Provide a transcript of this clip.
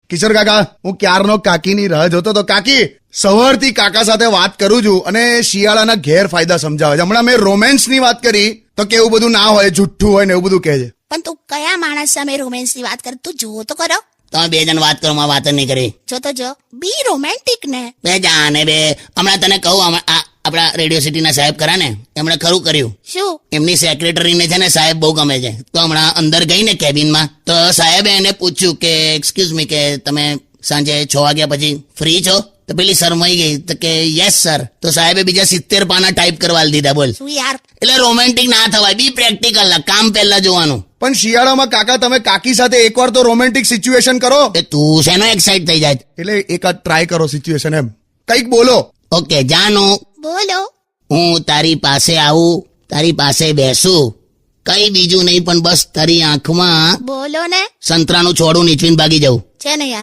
કિશોર કાકા, હું ક્યારનો કાકીની રાહ જોતો તો. કાકી, સવારથી કાકા સાથે વાત કરું છું અને શિયાળાના ગેરફાયદા સમજાવે છે. હમણાં મેં રોમેન્સની વાત કરી તો કે એવું બધું ના હોય, જુઠ્ઠું હોય ને એવું બધું કહે છે. પણ તું કયા માણસ સામે રોમેન્સ ની વાત કરે? તું જો તો કરો. તમે બે જણ વાત કરો, માં વાત જ નહીં કરી. જો તો જો, બી રોમેન્ટિક ને. બે જાને બે. હમણાં તને કહું, આપણા રેડિયો સિટીના સાહેબ ખરા ને, એમણે ખરું કર્યું. શું? એમની સેક્રેટરીને છે ને સાહેબ બહુ ગમે છે. તો હમણાં અંદર ગઈ ને કેબિનમાં, તો સાહેબે એને પૂછ્યું કે એક્સક્યુઝ મી, કે તમે સાંજે 6 વાગ્યા પછી ફ્રી છો? તો પેલી શરમાઈ ગઈ તો કે યસ સર. તો સાહેબે બીજા 70 પાના ટાઈપ કરવા દીધા. બોલ. શું યાર? એટલે રોમેન્ટિક ના થવાય, બી પ્રેક્ટિકલ, કામ પહેલા જોવાનું. પણ શિયાળામાં કાકા તમે કાકી સાથે એકવાર તો રોમેન્ટિક સિચ્યુએશન કરો. એ તું શેનો એક્સાઇટ થઈ જાય? એટલે એકાદ ટ્રાય કરો સિચ્યુએશન, એમ કંઈક બોલો. ઓકે, જાનું, બોલો. હું તારી પાસે આવું, તારી પાસે બેસું, કઈ બીજું નહીં પણ બસ તારી આંખમાં બોલો ને. સંતરાનું છોડું નીચવીને ભાગી જાઉં. છે ને યાર.